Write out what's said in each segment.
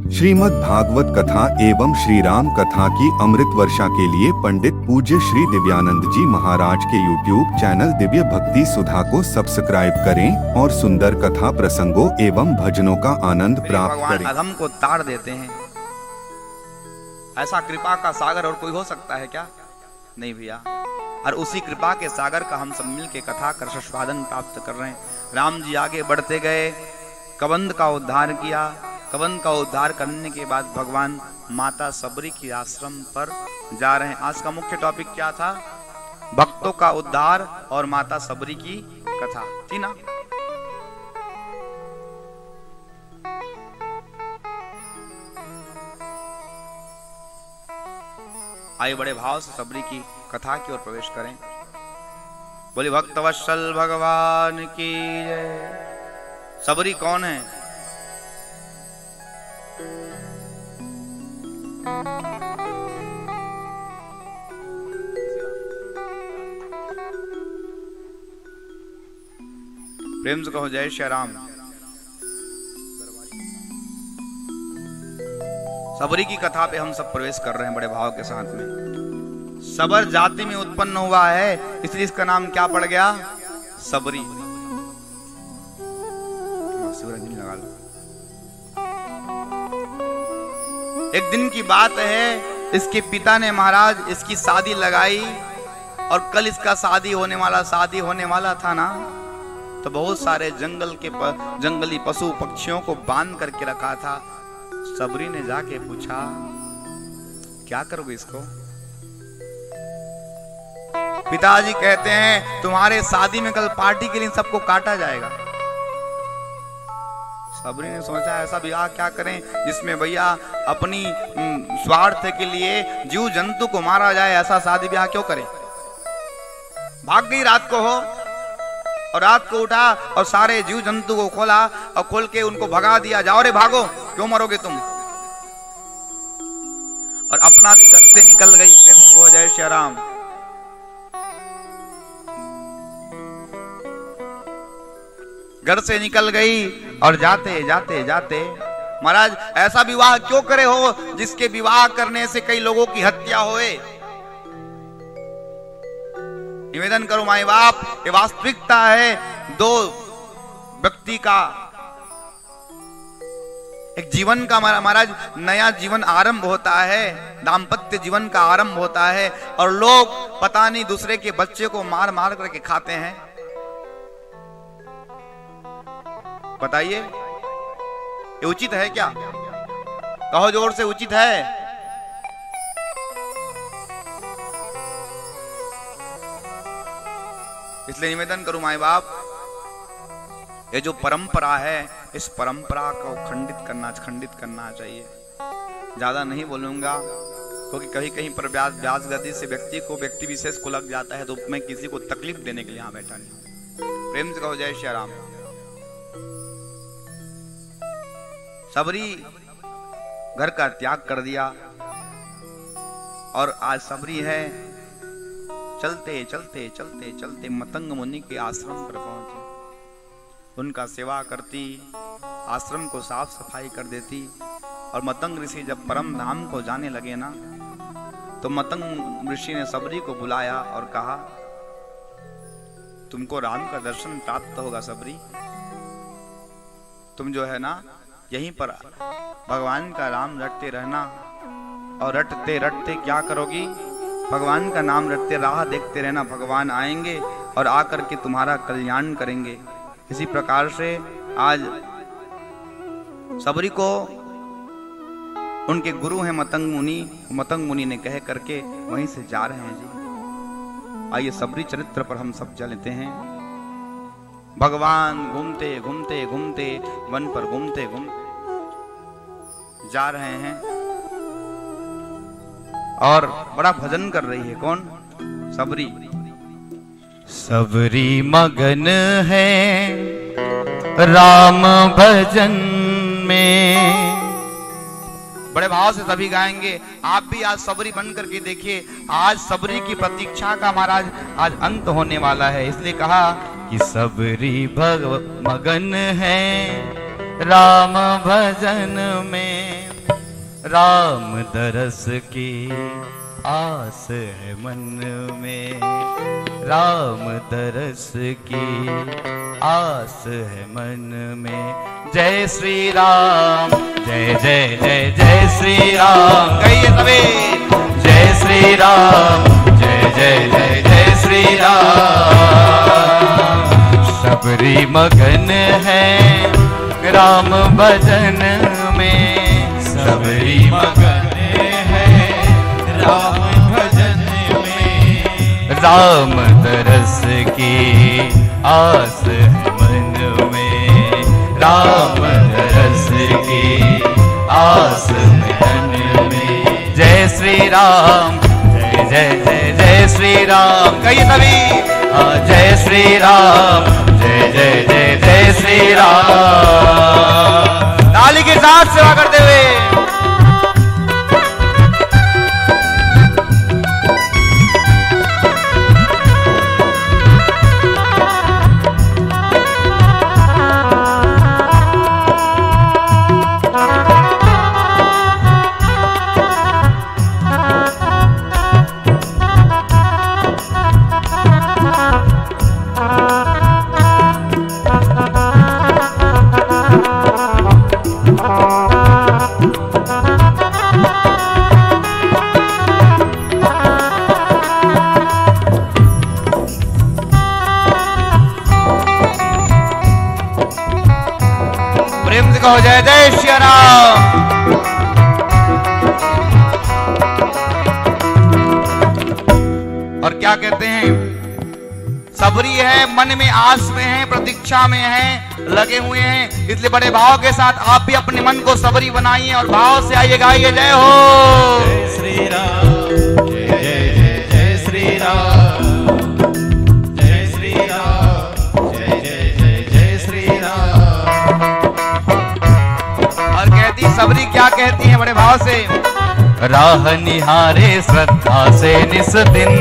श्रीमद् भागवत कथा एवं श्री राम कथा की अमृत वर्षा के लिए पंडित पूज्य श्री दिव्यानंद जी महाराज के YouTube चैनल दिव्य भक्ति सुधा को सब्सक्राइब करें और सुंदर कथा प्रसंगों एवं भजनों का आनंद प्राप्त करें। अधम को ताड़ देते हैं, ऐसा कृपा का सागर और कोई हो सकता है क्या? नहीं भैया। और उसी कृपा के सागर का हम सब मिल के कथा कर स्वादन प्राप्त कर रहे हैं। राम जी आगे बढ़ते गए, कबंध का उद्धार किया। कबंध का उद्धार करने के बाद भगवान माता सबरी की आश्रम पर जा रहे हैं। आज का मुख्य टॉपिक क्या था? भक्तों का उद्धार और माता सबरी की कथा थी ना। आइए बड़े भाव से सबरी की कथा की ओर प्रवेश करें। बोले भक्तवत्सल भगवान की जय। सबरी कौन है? प्रेम से कहो जय श्री राम। सबरी की कथा पे हम सब प्रवेश कर रहे हैं बड़े भाव के साथ में। सबर जाति में उत्पन्न हुआ है, इसलिए इसका नाम क्या पड़ गया? सबरी। लगा लो। एक दिन की बात है, इसके पिता ने महाराज इसकी शादी लगाई और कल इसका शादी होने वाला था ना, तो बहुत सारे जंगली पशु पक्षियों को बांध करके रखा था। सबरी ने जाके पूछा, क्या करोगे इसको? पिताजी कहते हैं तुम्हारे शादी में कल पार्टी के लिए सबको काटा जाएगा। सबरी ने सोचा ऐसा विवाह क्या करें जिसमें भैया अपनी स्वार्थ के लिए जीव जंतु को मारा जाए, ऐसा शादी ब्याह क्यों करें? भाग गई रात को हो, और रात को उठा और सारे जीव जंतु को खोला और खोल के उनको भगा दिया। जाओ रे भागो, क्यों मरोगे तुम? और अपना भी घर से निकल गई। प्रेम को जय श्री राम। घर से निकल गई और जाते जाते महाराज ऐसा विवाह क्यों करे हो जिसके विवाह करने से कई लोगों की हत्या होए? निवेदन करो माई बाप, ये वास्तविकता है। दो व्यक्ति का एक जीवन का महाराज नया जीवन आरंभ होता है, दाम्पत्य जीवन का आरंभ होता है, और लोग पता नहीं दूसरे के बच्चे को मार मार करके खाते हैं। बताइए ये उचित है क्या? कहो जोर से, उचित है? इसलिए निवेदन करूं माई बाप, ये जो परंपरा है इस परंपरा को खंडित करना चाहिए। ज्यादा नहीं बोलूंगा क्योंकि कहीं कहीं पर ब्याज गति से व्यक्ति विशेष को लग जाता है, तो मैं किसी को तकलीफ देने के लिए यहां बैठा नहीं हूं। प्रेम से कहो जय श्री राम। सबरी घर का त्याग कर दिया और आज सबरी है चलते मतंग मुनि के आश्रम पर पहुंचे। उनका सेवा करती, आश्रम को साफ सफाई कर देती। और मतंग ऋषि जब परम धाम को जाने लगे ना, तो मतंग ऋषि ने सबरी को बुलाया और कहा, तुमको राम का दर्शन प्राप्त होगा सबरी। तुम जो है ना यहीं पर भगवान का नाम रटते रहना, और रटते रटते क्या करोगी? भगवान का नाम रटते राह देखते रहना। भगवान आएंगे और आकर के तुम्हारा कल्याण करेंगे। इसी प्रकार से आज सबरी को उनके गुरु हैं मतंग मुनि ने कह करके वहीं से जा रहे हैं जी। आइए सबरी चरित्र पर हम सब चलते हैं। भगवान घूमते वन पर घूमते जा रहे हैं और बड़ा भजन कर रही है। कौन? सबरी। सबरी मगन है राम भजन में। बड़े भाव से सभी गाएंगे। आप भी आज सबरी बन करके देखिए। आज सबरी की प्रतीक्षा का महाराज आज अंत होने वाला है, इसलिए कहा कि सबरी मगन है राम भजन में। राम दरस की आस है मन में, राम दरस की आस है मन में। जय श्री राम, जय जय जय जय श्री राम, कहिए सभी जय श्री राम, जय जय जय जय श्री राम। सबरी मगन है राम भजन में, सबरी मगन है राम भजन में। राम दरस की आस है मन में, राम दरस की आस है मन में। जय श्री राम, जय जय जय जय श्री राम, कहिए सभी जय श्री राम, जय जय जय जय श्री राम। ताली के साथ सेवा करते हुए हो जय जय श्री राम। और क्या कहते हैं, सबरी है, मन में आस में है, प्रतीक्षा में है, लगे हुए हैं। इसलिए बड़े भाव के साथ आप भी अपने मन को सबरी बनाइए और भाव से आइए, गाइए जय हो जय श्री राम, जय जय जय जय श्री राम, जय श्री राम, जय जय जय जय श्री राम। और कहती सबरी क्या कहती है बड़े भाव से, राह निहारे श्रद्धा से निस दिन,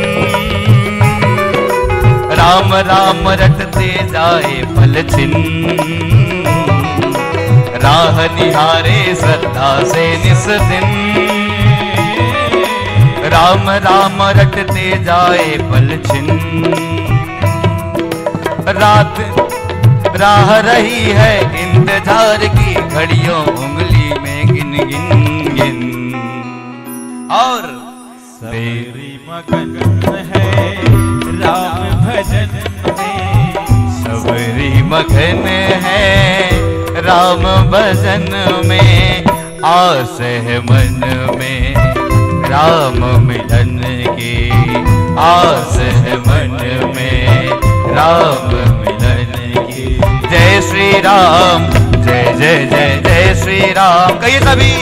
राम राम रटते जाए पल छिन। राह निहारे श्रद्धा से निस दिन, राम राम रटते जाए पल छिन। रात राह रही है इंतजार की, घड़ियों उंगली में गिन गिन गिन। और सबरी मगन है राम भजन में, सबरी मगन है राम भजन में। आस है मन में राम मिलन की, आस है मन में राम मिलन की। जय श्री राम, जय जय जय जय श्री राम, कहिए सभी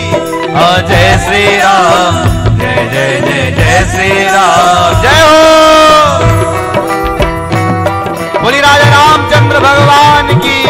जय श्री राम, जय जय जय जय श्री राम। जय हो बोली राजा रामचंद्र भगवान की।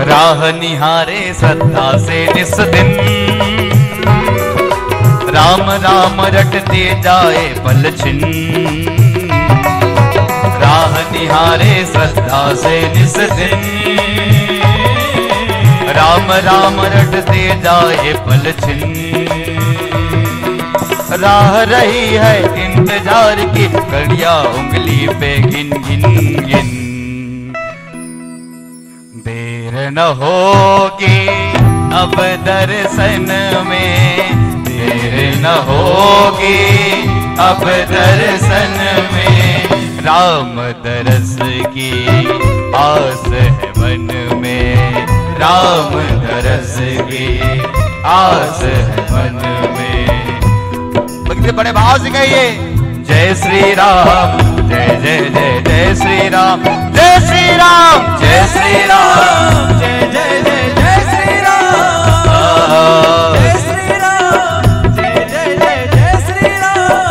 राह निहारे श्रद्धा से निस दिन, राम राम रटते जाए पल छिन। राह निहारे श्रद्धा से निस दिन, राम राम रटते जाए पल छिन। राह रही है इंतजार की, घड़ियां उंगली पे गिन गिन गिन। देर न होगी अब दर्शन में, देर न होगी अब दर्शन में। राम दरस की आस है मन में, राम दरस की आस है मन में। बड़े भाव से कहिए जय श्री राम, जय जय जय जय श्री राम, जय श्री राम, जय श्री राम, जय जय जय जय श्री राम, जय श्री राम, जय जय जय जय श्री राम।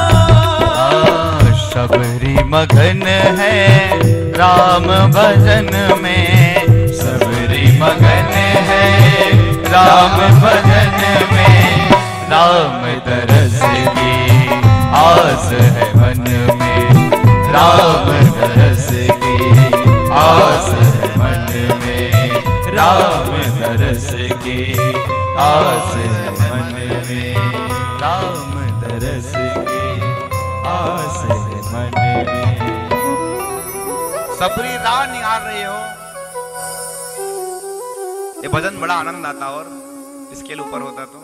सबरी मगन है राम भजन में, सबरी मगन है राम भजन में, राम तरस की आस है मन में, राम तरस की आस है मन में, राम तरस की आस है मन में, राम तरस की आस है मन में। सबरी राह निहार रहे हो, ये भजन बड़ा आनंद आता। और स्केल ऊपर होता तो,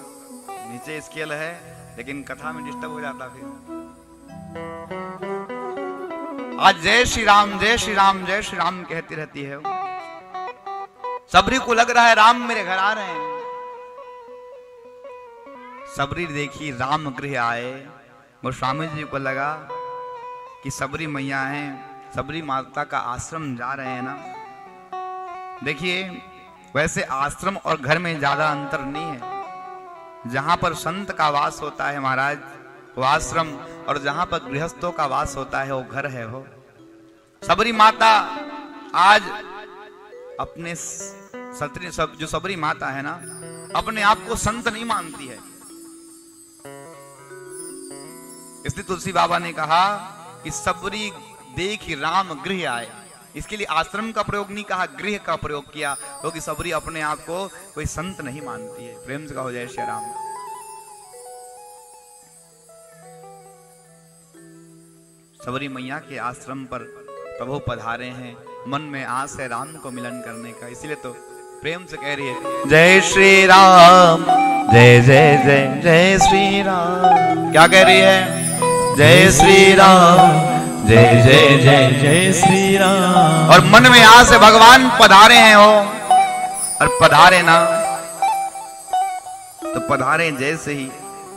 नीचे स्केल है लेकिन कथा में डिस्टर्ब हो जाता। फिर आज जय श्री राम जय श्री राम जय श्री राम कहती रहती है। सबरी को लग रहा है राम मेरे घर आ रहे हैं। सबरी देखी राम गृह आए, गोस्वामी जी को लगा कि सबरी मैया हैं, सबरी माता का आश्रम जा रहे हैं ना। देखिए वैसे आश्रम और घर में ज्यादा अंतर नहीं है। जहां पर संत का वास होता है महाराज वो आश्रम, और जहां पर गृहस्थों का वास होता है वो घर है। हो सबरी माता आज अपने जो सबरी माता है ना, अपने आप को संत नहीं मानती है। इसलिए तुलसी बाबा ने कहा कि सबरी देखी राम गृह आए। इसके लिए आश्रम का प्रयोग नहीं कहा, गृह का प्रयोग किया, क्योंकि सबरी अपने आप को कोई संत नहीं मानती है। प्रेम से कहो जय श्री राम। सबरी मैया के आश्रम पर प्रभु पधारे हैं, मन में आस है राम को मिलन करने का, इसीलिए तो प्रेम से कह रही है जय श्री राम जय जय जय जय श्री राम। क्या कह रही है? जय श्री राम जय जय जय जय श्री राम। और मन में आस है भगवान पधारे हैं हो, और पधारे ना तो पधारे जैसे ही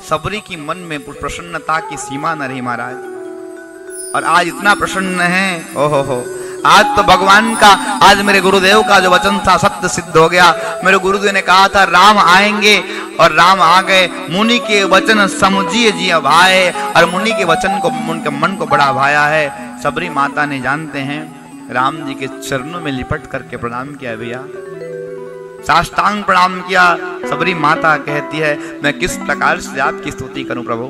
सबरी की मन में प्रसन्नता की सीमा न रही महाराज। और आज इतना प्रसन्न है, ओहो हो, आज तो भगवान का, आज मेरे गुरुदेव का जो वचन था सत्य सिद्ध हो गया। मेरे गुरुदेव ने कहा था राम आएंगे, और राम आ गए। मुनि के वचन समुझिए जी भाए, और मुनि के वचन को उनके मन को बड़ा भाया है। सबरी माता ने जानते हैं राम जी के चरणों में लिपट करके प्रणाम किया भैया, साष्टांग प्रणाम किया। सबरी माता कहती है मैं किस प्रकार से आपकी स्तुति करूं प्रभु,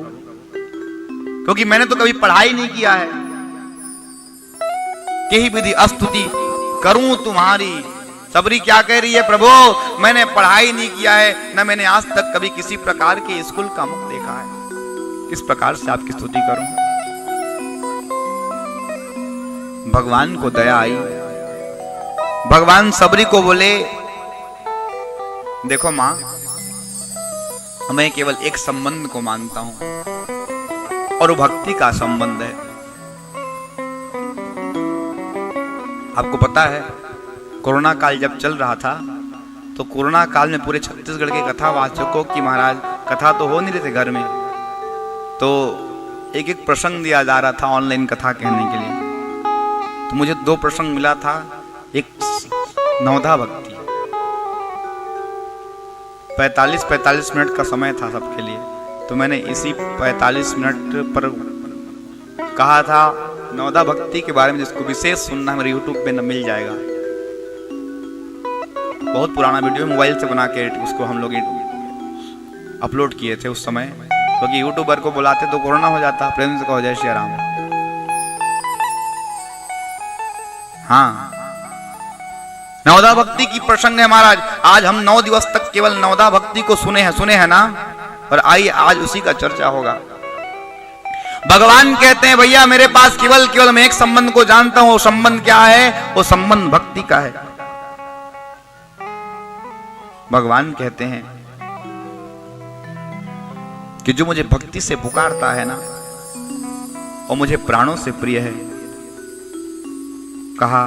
क्योंकि मैंने तो कभी पढ़ाई नहीं किया है, यही विधि स्तुति करूं तुम्हारी। सबरी क्या कह रही है? प्रभु मैंने पढ़ाई नहीं किया है, न मैंने आज तक कभी किसी प्रकार के स्कूल का मुख देखा है, किस प्रकार से आपकी स्तुति करूं। भगवान को दया आई, भगवान सबरी को बोले देखो मां, मैं केवल एक संबंध को मानता हूं, और वो भक्ति का संबंध है। आपको पता है कोरोना काल जब चल रहा था, तो कोरोना काल में पूरे छत्तीसगढ़ के कथावाचकों की महाराज कथा तो हो नहीं रहे थे घर में, तो एक एक प्रसंग दिया जा रहा था ऑनलाइन कथा कहने के लिए। तो मुझे 2 प्रसंग मिला था, एक नवधा भक्ति, 45 मिनट का समय था सबके लिए, तो मैंने इसी 45 मिनट पर कहा था नवधा भक्ति के बारे में, जिसको विशेष सुनना मेरे YouTube पे न मिल जाएगा। बहुत पुराना वीडियो मोबाइल से बना के उसको हम लोग अपलोड किए थे उस समय, क्योंकि यूट्यूबर को बुलाते तो कोरोना हो जाता। प्रेम से कहो जय श्री राम। हाँ, नवधा भक्ति की प्रसंग है महाराज। आज हम 9 दिवस तक केवल नवधा भक्ति को सुने हैं ना, और आइए आज उसी का चर्चा होगा। भगवान कहते हैं भैया मेरे पास केवल मैं एक संबंध को जानता हूं। वो संबंध क्या है? वो संबंध भक्ति का है। भगवान कहते हैं कि जो मुझे भक्ति से पुकारता है ना, वो मुझे प्राणों से प्रिय है। कहा,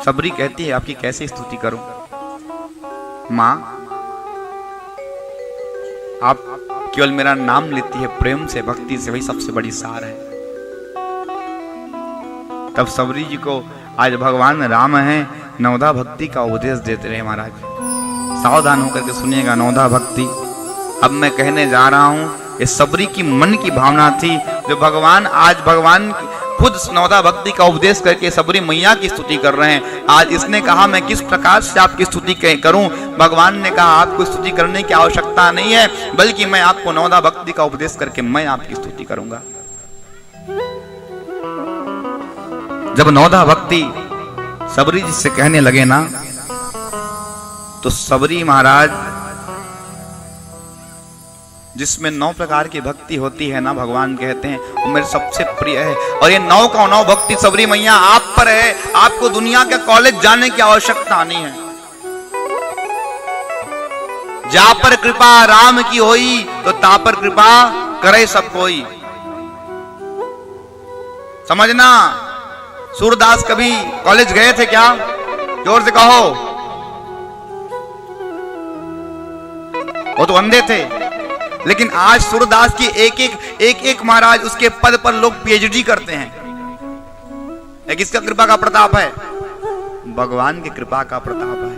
सबरी कहती है आपकी कैसे स्तुति करूं? मां, आप केवल मेरा नाम लेती है प्रेम से, भक्ति से, वही सबसे बड़ी सार है। तब सबरी जी को आज भगवान राम हैं, नवधा भक्ति का उपदेश देते रहे महाराज। सावधान होकर के सुनिएगा नवधा भक्ति। अब मैं कहने जा रहा हूं, ये सबरी की मन की भावना थी, जो भगवान आज भगवान खुद नवदा भक्ति का उपदेश करके सबरी मैया की स्तुति कर रहे हैं। आज इसने कहा मैं किस प्रकार से आपकी स्तुति करूं। भगवान ने कहा आपको स्तुति करने की आवश्यकता नहीं है, बल्कि मैं आपको नवदा भक्ति का उपदेश करके मैं आपकी स्तुति करूंगा। जब नवदा भक्ति सबरी जी से कहने लगे ना, तो सबरी महाराज जिसमें 9 प्रकार की भक्ति होती है ना, भगवान कहते हैं वो मेरे सबसे प्रिय है। और ये 9 का 9 भक्ति सबरी मैया आप पर है। आपको दुनिया के कॉलेज जाने की आवश्यकता नहीं है। जा पर कृपा राम की होई, तो ता पर कृपा करे सब कोई। समझना, सूरदास कभी कॉलेज गए थे क्या? जोर से कहो। वो तो अंधे थे, लेकिन आज सूरदास की एक महाराज उसके पद पर लोग पीएचडी करते हैं। एक किसका कृपा का प्रताप है? भगवान की कृपा का प्रताप है।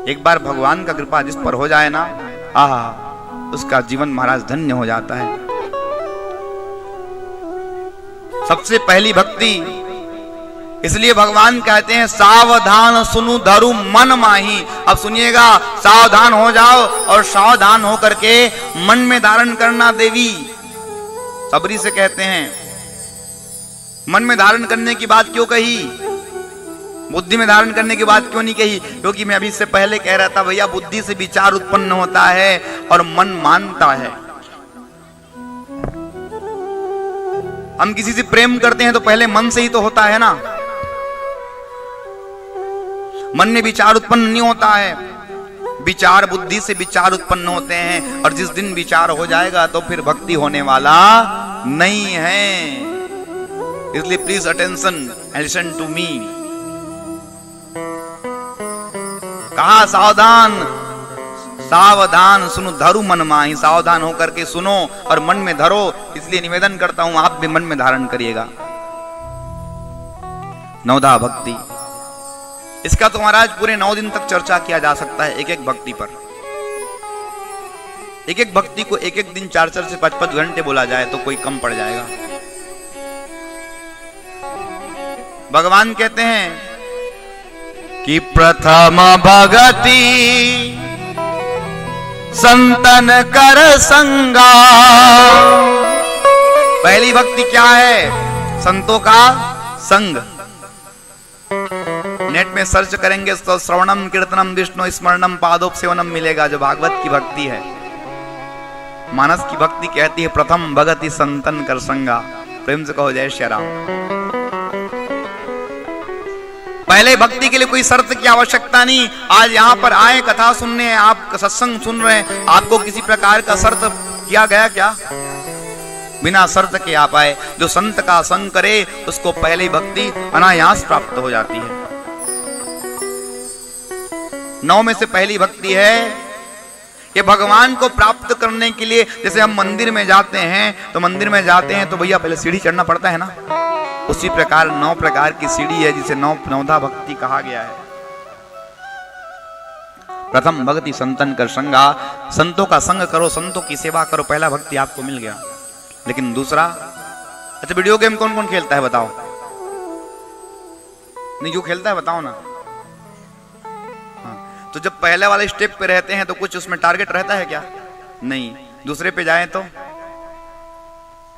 एक बार भगवान का कृपा जिस पर हो जाए ना, उसका जीवन महाराज धन्य हो जाता है। सबसे पहली भक्ति, इसलिए भगवान कहते हैं सावधान सुनु धरु मन माही। अब सुनिएगा, सावधान हो जाओ और सावधान होकर के मन में धारण करना। देवी सबरी से कहते हैं मन में धारण करने की बात क्यों कही, बुद्धि में धारण करने की बात क्यों नहीं कही? क्योंकि मैं अभी इससे पहले कह रहा था भैया, बुद्धि से विचार उत्पन्न होता है और मन मानता है। हम किसी से प्रेम करते हैं तो पहले मन से ही तो होता है ना। मन में विचार उत्पन्न नहीं होता है, विचार बुद्धि से विचार उत्पन्न होते हैं। और जिस दिन विचार हो जाएगा तो फिर भक्ति होने वाला नहीं है। इसलिए please attention, listen to me. कहा सावधान, सावधान सुनो धरु मन माही। सावधान होकर के सुनो और मन में धरो। इसलिए निवेदन करता हूं आप भी मन में धारण करिएगा नवदा भक्ति। इसका तो महाराज पूरे 9 दिन तक चर्चा किया जा सकता है, एक एक भक्ति पर। एक एक भक्ति को एक एक दिन 4-4 से 5-5 घंटे बोला जाए तो कोई कम पड़ जाएगा। भगवान कहते हैं कि प्रथम भगति संतन कर संगा। पहली भक्ति क्या है? संतों का संग। नेट में सर्च करेंगे तो श्रवणम कीर्तनम विष्णु स्मरणम पादोप सेवनम मिलेगा, जो भागवत की भक्ति है। मानस की भक्ति कहती है प्रथम भगति संतन कर संगा। प्रेम से कहो जय श्री राम। पहले भक्ति के लिए कोई शर्त की आवश्यकता नहीं। आज यहाँ पर आए, कथा सुनने, आप सत्संग सुन रहे हैं, आपको किसी प्रकार का शर्त किया गया क्या? बिना शर्त के आप आए। जो संत का संग करे उसको पहली भक्ति अनायास प्राप्त हो जाती है। 9 में से पहली भक्ति है कि भगवान को प्राप्त करने के लिए, जैसे हम मंदिर में जाते हैं तो भैया पहले सीढ़ी चढ़ना पड़ता है ना। उसी प्रकार 9 प्रकार की सीढ़ी है जिसे नवदा भक्ति कहा गया है। प्रथम भक्ति संतन कर संगा। संतों का संग करो, संतों की सेवा करो, पहला भक्ति आपको मिल गया। लेकिन दूसरा, अच्छा वीडियो गेम कौन कौन खेलता है बताओ? नहीं, जो खेलता है बताओ ना। हाँ, तो जब पहले वाले स्टेप पे रहते हैं तो कुछ उसमें टारगेट रहता है क्या? नहीं। दूसरे पे जाए तो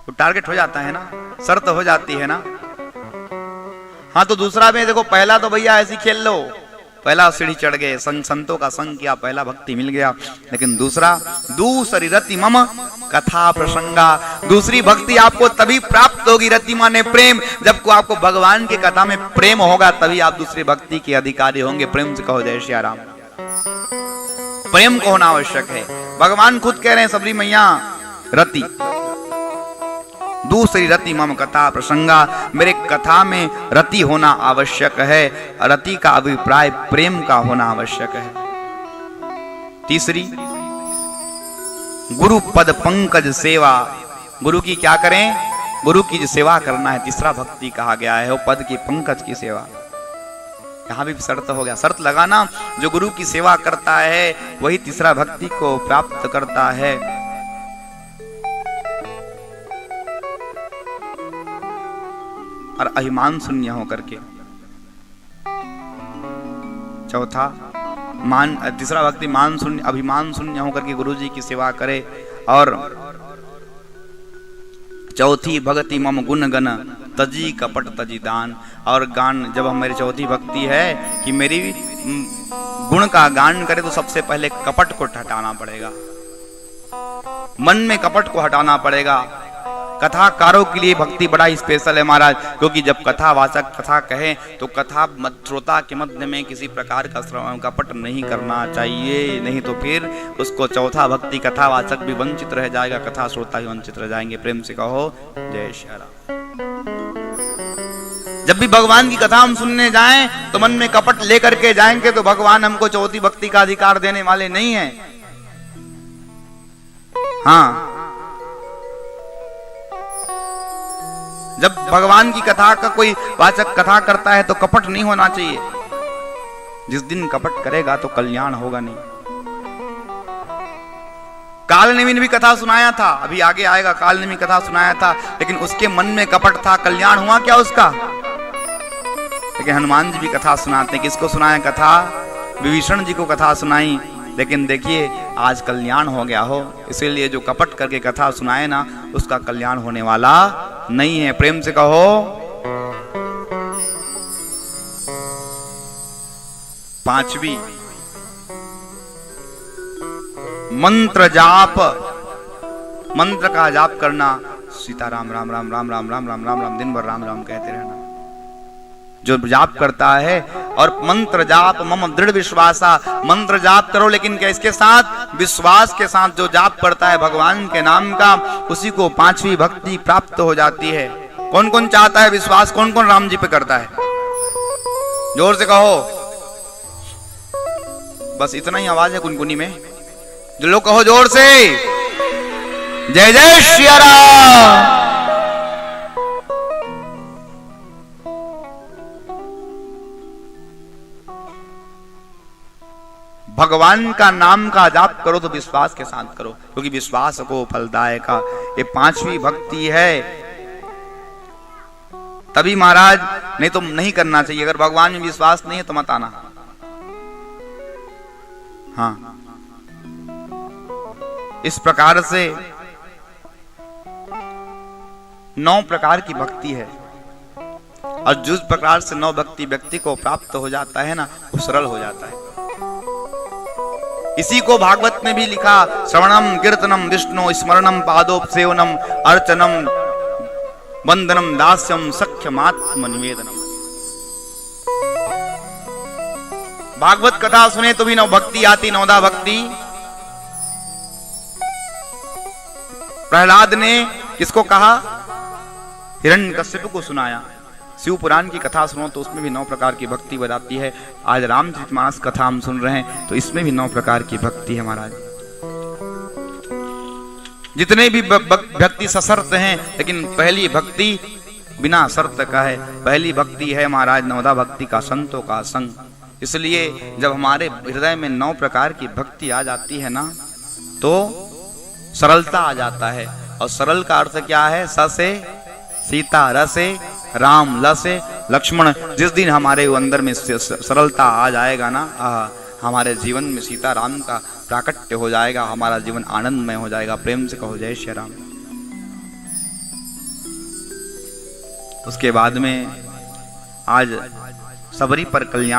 टारगेट हो जाता है ना, शर्त हो जाती है ना। हाँ, तो दूसरा में देखो, पहला तो भैया ऐसी खेल लो, पहला सीढ़ी चढ़ गए, संतों का संग किया, पहला भक्ति मिल गया। लेकिन दूसरा, दूसरी रति मम कथा प्रसंगा। दूसरी भक्ति आपको तभी प्राप्त होगी, रति माने प्रेम, जब को आपको भगवान की कथा में प्रेम होगा, तभी आप दूसरी भक्ति के अधिकारी होंगे। प्रेम से कहो जय श्री राम। प्रेम को होना आवश्यक है। भगवान खुद कह रहे हैं सबरी मैया, रति दूसरी रति मम कथा प्रसंगा। मेरे कथा में रति होना आवश्यक है। रति का अभिप्राय प्रेम का होना आवश्यक है। तीसरी, गुरु पद पंकज सेवा। गुरु की क्या करें? गुरु की जो सेवा करना है, तीसरा भक्ति कहा गया है, वो पद की पंकज की सेवा। यहां भी शर्त हो गया, शर्त लगाना। जो गुरु की सेवा करता है वही तीसरा भक्ति को प्राप्त करता है। और अभिमान शून्य होकर के। चौथा तीसरा भक्ति मान शून्य अभिमान शून्य होकर के गुरु जी की सेवा करे। और चौथी भक्ति मम गुण गण तजी कपट तजी दान। और गान जब हम मेरी चौथी भक्ति है कि मेरी गुण का गान करे तो सबसे पहले कपट को हटाना पड़ेगा, मन में कपट को हटाना पड़ेगा। कथाकारों के लिए भक्ति बड़ा ही स्पेशल है महाराज, क्योंकि जब कथावाचक कथा कहे तो कथा श्रोता के मध्य में किसी प्रकार का कपट नहीं करना चाहिए, नहीं तो फिर उसको चौथा भक्ति कथावाचक भी वंचित रह जाएगा, कथा श्रोता भी वंचित रह जाएंगे। प्रेम से कहो जय श्री राम। जब भी भगवान की कथा हम सुनने जाएं तो मन में कपट लेकर के जाएंगे तो भगवान हमको चौथी भक्ति का अधिकार देने वाले नहीं है। हाँ, जब भगवान की कथा का कोई वाचक कथा करता है तो कपट नहीं होना चाहिए। जिस दिन कपट करेगा तो कल्याण होगा नहीं। कालनेमी ने भी कथा सुनाया था, अभी आगे आएगा, कालनेमी कथा सुनाया था, लेकिन उसके मन में कपट था। कल्याण हुआ क्या उसका? लेकिन हनुमान जी भी कथा सुनाते हैं। किसको सुनाया कथा? विभीषण जी को कथा सुनाई, लेकिन देखिए आज कल्याण हो गया हो। इसीलिए जो कपट करके कथा सुनाए ना, उसका कल्याण होने वाला नहीं है। प्रेम से कहो। पांचवी मंत्र जाप, मंत्र का जाप करना। सीता राम राम राम राम राम राम राम राम राम दिन भर राम राम कहते रहना जो जाप करता है। और मंत्र जाप मम दृढ़ विश्वासा, मंत्र जाप करो लेकिन क्या इसके साथ विश्वास के साथ जो जाप करता है भगवान के नाम का, उसी को पांचवी भक्ति प्राप्त हो जाती है। कौन कौन चाहता है विश्वास? कौन कौन राम जी पे करता है? जोर से कहो। बस इतना ही आवाज है गुनगुनी में, जो लोग कहो जोर से जय जय श्री राम। भगवान का नाम का जाप करो तो विश्वास के साथ करो, क्योंकि विश्वास को फलदायक का ये पांचवी भक्ति है। तभी महाराज, नहीं तो नहीं करना चाहिए। अगर भगवान में विश्वास नहीं है तो मत आना। हाँ, इस प्रकार से 9 प्रकार की भक्ति है, और जिस प्रकार से 9 भक्ति व्यक्ति को प्राप्त हो जाता है ना, वो सरल हो जाता है। इसी को भागवत में भी लिखा, श्रवणम कीर्तनम विष्णु स्मरणम पादोपसेवनम अर्चनम वंदनम दास्यम सख्यमात्म निवेदनम। भागवत कथा सुने तो भी 9 भक्ति आती। 9दा भक्ति प्रहलाद ने किसको कहा? हिरण्यकश्यप को सुनाया। शिव पुराण की कथा सुनो तो उसमें भी 9 प्रकार की भक्ति बताती है। आज रामचरितमानस कथा हम सुन रहे हैं तो इसमें भी 9 प्रकार की भक्ति है महाराज। जितने भी भक्ति सशर्त हैं, लेकिन पहली भक्ति बिना शर्त का है। पहली भक्ति है महाराज 9दा भक्ति का संतों का संग। इसलिए जब हमारे हृदय में 9 प्रकार की भक्ति आ जाती है ना, तो सरलता आ जाता है। और सरल का अर्थ क्या है? स से सीता, र से राम, ल से लक्ष्मण। जिस दिन हमारे अंदर में सरलता आ जाएगा ना, हमारे जीवन में सीता राम का प्राकट्य हो जाएगा, हमारा जीवन आनंदमय हो जाएगा। प्रेम से कहो जय श्री राम। उसके बाद में आज सबरी पर कल्याण